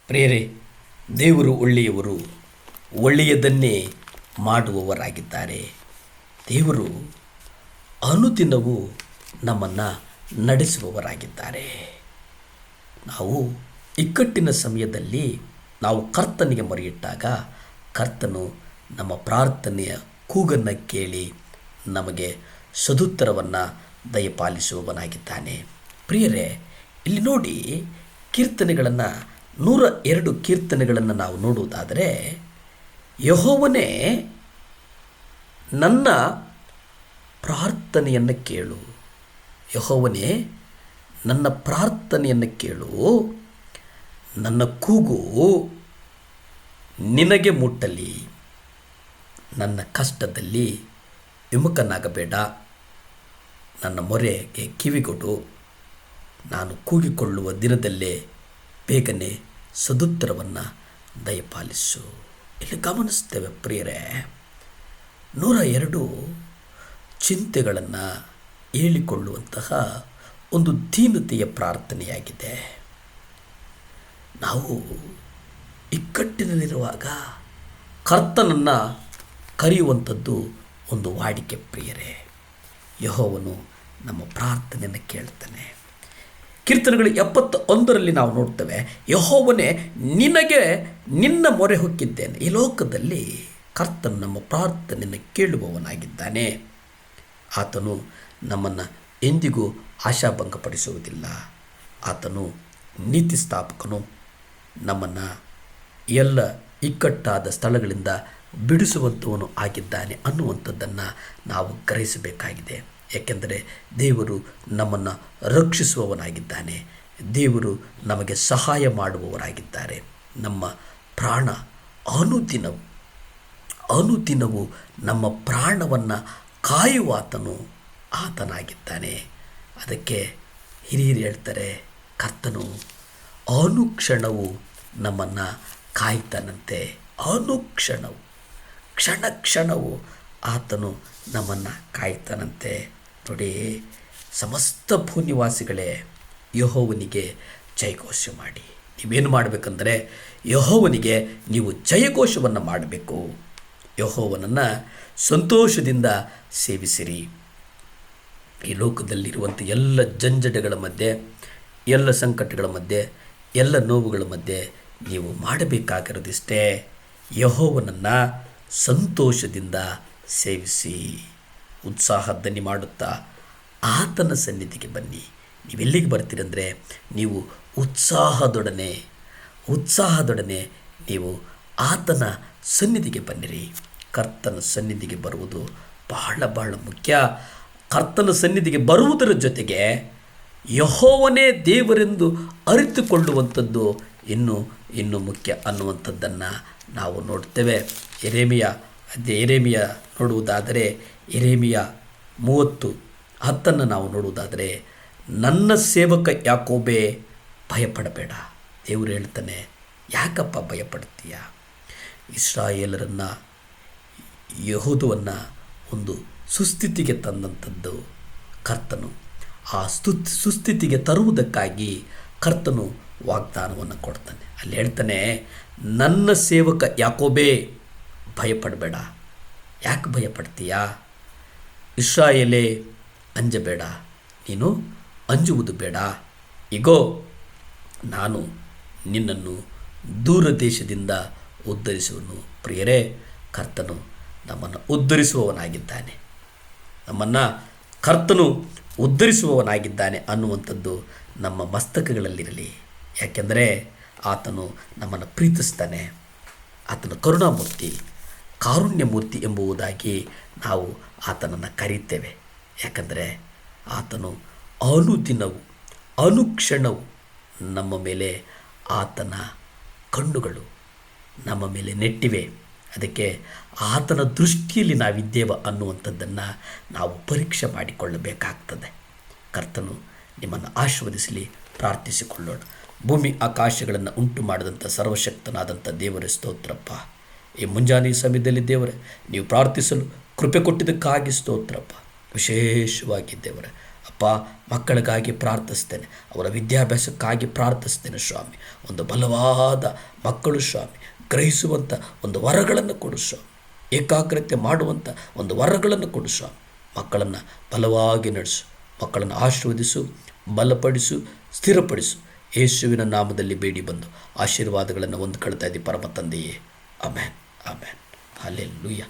ಪ್ರಿಯರೇ, ದೇವರು ಒಳ್ಳೆಯವರು, ಒಳ್ಳೆಯದನ್ನೇ ಮಾಡುವವರಾಗಿದ್ದಾರೆ. ದೇವರು ಅನುದಿನವೂ ನಮ್ಮನ್ನು ನಡೆಸುವವರಾಗಿದ್ದಾರೆ. ನಾವು ಇಕ್ಕಟ್ಟಿನ ಸಮಯದಲ್ಲಿ ನಾವು ಕರ್ತನಿಗೆ ಮೊರೆಯಿಟ್ಟಾಗ ಕರ್ತನು ನಮ್ಮ ಪ್ರಾರ್ಥನೆಯ ಕೂಗನ್ನು ಕೇಳಿ ನಮಗೆ ಸದುತ್ತರವನ್ನು ದಯಪಾಲಿಸುವವನಾಗಿದ್ದಾನೆ. ಪ್ರಿಯರೇ, ಇಲ್ಲಿ ನೋಡಿ, ಕೀರ್ತನೆಗಳನ್ನು 102 ಕೀರ್ತನೆಗಳನ್ನು ನಾವು ನೋಡುವುದಾದರೆ, ಯೆಹೋವನೇ ನನ್ನ ಪ್ರಾರ್ಥನೆಯನ್ನು ಕೇಳು, ಯೆಹೋವನೇ ನನ್ನ ಪ್ರಾರ್ಥನೆಯನ್ನು ಕೇಳು, ನನ್ನ ಕೂಗು ನಿನಗೆ ಮುಟ್ಟಲಿ, ನನ್ನ ಕಷ್ಟದಲ್ಲಿ ವಿಮುಖನಾಗಬೇಡ, ನನ್ನ ಮೊರೆಗೆ ಕಿವಿಗೊಡು, ನಾನು ಕೂಗಿಕೊಳ್ಳುವ ದಿನದಲ್ಲೇ ಬೇಗನೆ ಸದುತ್ತರವನ್ನು ದಯಪಾಲಿಸು. ಇಲ್ಲಿ ಗಮನಿಸ್ತೇವೆ ಪ್ರಿಯರೇ, 102 ಚಿಂತೆಗಳನ್ನು ಹೇಳಿಕೊಳ್ಳುವಂತಹ ಒಂದು ದೀನತೆಯ ಪ್ರಾರ್ಥನೆಯಾಗಿದೆ. ನಾವು ಇಕ್ಕಟ್ಟಿನಲ್ಲಿರುವಾಗ ಕರ್ತನನ್ನು ಕರೆಯುವಂಥದ್ದು ಒಂದು ವಾಡಿಕೆ ಪ್ರಿಯರೇ. ಯೆಹೋವನು ನಮ್ಮ ಪ್ರಾರ್ಥನೆಯನ್ನು ಕೇಳ್ತಾನೆ. ಕೀರ್ತನೆಗಳು 71ರಲ್ಲಿ ನಾವು ನೋಡ್ತೇವೆ, ಯೆಹೋವನೇ ನಿನಗೆ ನಿನ್ನ ಮೊರೆ ಹೊಕ್ಕಿದ್ದೇನೆ. ಈ ಲೋಕದಲ್ಲಿ ಕರ್ತನು ನಮ್ಮ ಪ್ರಾರ್ಥನೆಯನ್ನು ಕೇಳುವವನಾಗಿದ್ದಾನೆ. ಆತನು ನಮ್ಮನ್ನು ಎಂದಿಗೂ ಆಶಾಭಂಗಪಡಿಸುವುದಿಲ್ಲ. ಆತನು ನೀತಿ ಸ್ಥಾಪಕನು, ನಮ್ಮನ್ನು ಎಲ್ಲ ಇಕ್ಕಟ್ಟಾದ ಸ್ಥಳಗಳಿಂದ ಬಿಡಿಸುವಂಥವನು ಆಗಿದ್ದಾನೆ ಅನ್ನುವಂಥದ್ದನ್ನು ನಾವು ಗ್ರಹಿಸಬೇಕಾಗಿದೆ. ಏಕೆಂದರೆ ದೇವರು ನಮ್ಮನ್ನು ರಕ್ಷಿಸುವವನಾಗಿದ್ದಾನೆ. ದೇವರು ನಮಗೆ ಸಹಾಯ ಮಾಡುವವರಾಗಿದ್ದಾರೆ. ನಮ್ಮ ಪ್ರಾಣ ಅನುದಿನವೂ ನಮ್ಮ ಪ್ರಾಣವನ್ನು ಕಾಯುವಾತನು ಆತನಾಗಿದ್ದಾನೆ. ಅದಕ್ಕೆ ಹಿರಿಯರು ಹೇಳ್ತಾರೆ, ಕರ್ತನು ಅನುಕ್ಷಣವು ನಮ್ಮನ್ನು ಕಾಯ್ತಾನಂತೆ. ಅನುಕ್ಷಣವು, ಕ್ಷಣವು ಆತನು ನಮ್ಮನ್ನು ಕಾಯ್ತಾನಂತೆ. ನೋಡಿ, ಸಮಸ್ತ ಭೂನಿವಾಸಿಗಳೇ, ಯೆಹೋವನಿಗೆ ಜಯಘೋಷ ಮಾಡಿ. ನೀವೇನು ಮಾಡಬೇಕಂದ್ರೆ, ಯೆಹೋವನಿಗೆ ನೀವು ಜಯಘೋಷವನ್ನು ಮಾಡಬೇಕು. ಯೆಹೋವನನ್ನು ಸಂತೋಷದಿಂದ ಸೇವಿಸಿರಿ. ಈ ಲೋಕದಲ್ಲಿರುವಂಥ ಎಲ್ಲ ಜಂಜಡಗಳ ಮಧ್ಯೆ, ಎಲ್ಲ ಸಂಕಟಗಳ ಮಧ್ಯೆ, ಎಲ್ಲ ನೋವುಗಳ ಮಧ್ಯೆ ನೀವು ಮಾಡಬೇಕಾಗಿರೋದಿಷ್ಟೇ, ಯೆಹೋವನನ್ನು ಸಂತೋಷದಿಂದ ಸೇವಿಸಿ. ಉತ್ಸಾಹದನಿ ಮಾಡುತ್ತಾ ಆತನ ಸನ್ನಿಧಿಗೆ ಬನ್ನಿ. ನೀವೆಲ್ಲಿಗೆ ಬರ್ತೀರಂದರೆ, ನೀವು ಉತ್ಸಾಹದೊಡನೆ ನೀವು ಆತನ ಸನ್ನಿಧಿಗೆ ಬನ್ನಿರಿ. ಕರ್ತನ ಸನ್ನಿಧಿಗೆ ಬರುವುದು ಬಹಳ ಮುಖ್ಯ. ಕರ್ತನ ಸನ್ನಿಧಿಗೆ ಬರುವುದರ ಜೊತೆಗೆ ಯೆಹೋವನೇ ದೇವರೆಂದು ಅರಿತುಕೊಳ್ಳುವಂಥದ್ದು ಇನ್ನೂ ಮುಖ್ಯ ಅನ್ನುವಂಥದ್ದನ್ನು ನಾವು ನೋಡ್ತೇವೆ. ಯೆರೆಮೀಯ ನೋಡುವುದಾದರೆ, ಯೆರೆಮೀಯ 30:10 ನಾವು ನೋಡುವುದಾದರೆ, ನನ್ನ ಸೇವಕ ಯಾಕೋಬೇ ಭಯಪಡಬೇಡ. ದೇವರು ಹೇಳ್ತಾನೆ, ಯಾಕಪ್ಪ ಭಯಪಡ್ತೀಯ? ಇಸ್ರಾಯೇಲರನ್ನು, ಯೆಹೂದವನ್ನು ಒಂದು ಸುಸ್ಥಿತಿಗೆ ತಂದಂಥದ್ದು ಕರ್ತನು. ಆ ಸುಸ್ಥಿತಿಗೆ ತರುವುದಕ್ಕಾಗಿ ಕರ್ತನು ವಾಗ್ದಾನವನ್ನು ಕೊಡ್ತಾನೆ. ಅಲ್ಲಿ ಹೇಳ್ತಾನೆ, ನನ್ನ ಸೇವಕ ಯಾಕೋಬೇ ಭಯಪಡಬೇಡ. ಯಾಕೆ ಭಯಪಡ್ತೀಯಾ? ಇಸ್ರಾಯೇಲೇ ಅಂಜಬೇಡ, ನೀನು ಅಂಜುವುದು ಬೇಡ. ಇಗೋ, ನಾನು ನಿನ್ನನ್ನು ದೂರ ದೇಶದಿಂದ ಉದ್ಧರಿಸುವನು. ಪ್ರಿಯರೇ, ಕರ್ತನು ನಮ್ಮನ್ನು ಉದ್ಧರಿಸುವವನಾಗಿದ್ದಾನೆ. ಕರ್ತನು ಉದ್ಧರಿಸುವವನಾಗಿದ್ದಾನೆ ಅನ್ನುವಂಥದ್ದು ನಮ್ಮ ಮಸ್ತಕಗಳಲ್ಲಿರಲಿ. ಯಾಕೆಂದರೆ ಆತನು ನಮ್ಮನ್ನು ಪ್ರೀತಿಸ್ತಾನೆ. ಆತನ ಕರುಣಾಮೂರ್ತಿ, ಕಾರುಣ್ಯಮೂರ್ತಿ ಎಂಬುದಾಗಿ ನಾವು ಆತನನ್ನು ಕರೀತೇವೆ. ಯಾಕಂದರೆ ಆತನು ಅನುದಿನವೂ ಅನುಕ್ಷಣವೂ ನಮ್ಮ ಮೇಲೆ ಆತನ ಕಣ್ಣುಗಳು ನಮ್ಮ ಮೇಲೆ ನೆಟ್ಟಿವೆ. ಅದಕ್ಕೆ ಆತನ ದೃಷ್ಟಿಯಲ್ಲಿ ನಾವಿದ್ದೇವೆ ಅನ್ನುವಂಥದ್ದನ್ನು ನಾವು ಪರೀಕ್ಷೆ ಮಾಡಿಕೊಳ್ಳಬೇಕಾಗ್ತದೆ. ಕರ್ತನು ನಿಮ್ಮನ್ನು ಆಶೀರ್ವದಿಸಲಿ. ಪ್ರಾರ್ಥಿಸಿಕೊಳ್ಳೋಣ. ಭೂಮಿ ಆಕಾಶಗಳನ್ನು ಉಂಟು ಮಾಡಿದಂಥ ಸರ್ವಶಕ್ತನಾದಂಥ ದೇವರ ಸ್ತೋತ್ರಪ್ಪ. ಈ ಮುಂಜಾನೆ ಸಮಯದಲ್ಲಿ ದೇವರೇ, ನೀವು ಪ್ರಾರ್ಥಿಸಲು ಕೃಪೆ ಕೊಟ್ಟಿದ್ದಕ್ಕಾಗಿ ಸ್ತೋತ್ರಪ್ಪ. ವಿಶೇಷವಾಗಿ ದೇವರೇ, ಅಪ್ಪ, ಮಕ್ಕಳಿಗಾಗಿ ಪ್ರಾರ್ಥಿಸ್ತೇನೆ, ಅವರ ವಿದ್ಯಾಭ್ಯಾಸಕ್ಕಾಗಿ ಪ್ರಾರ್ಥಿಸ್ತೇನೆ ಸ್ವಾಮಿ. ಒಂದು ಬಲವಾದ ಮಕ್ಕಳು ಸ್ವಾಮಿ, ಗ್ರಹಿಸುವಂಥ ಒಂದು ವರಗಳನ್ನು ಕೊಡು ಸ್ವಾಮಿ, ಏಕಾಗ್ರತೆ ಮಾಡುವಂಥ ಒಂದು ವರಗಳನ್ನು ಕೊಡು ಸ್ವಾಮಿ. ಮಕ್ಕಳನ್ನು ಬಲವಾಗಿ ನಡೆಸು, ಮಕ್ಕಳನ್ನು ಆಶೀರ್ವದಿಸು, ಬಲಪಡಿಸು, ಸ್ಥಿರಪಡಿಸು. ಯೇಸುವಿನ ನಾಮದಲ್ಲಿ ಬೇಡಿ ಬಂದು ಆಶೀರ್ವಾದಗಳನ್ನು ಹೊಂದ್ಕೊಳ್ತಾ ಇದ್ದೀವಿ ಪರಮ ತಂದೆಯೇ. Amen, amen, hallelujah.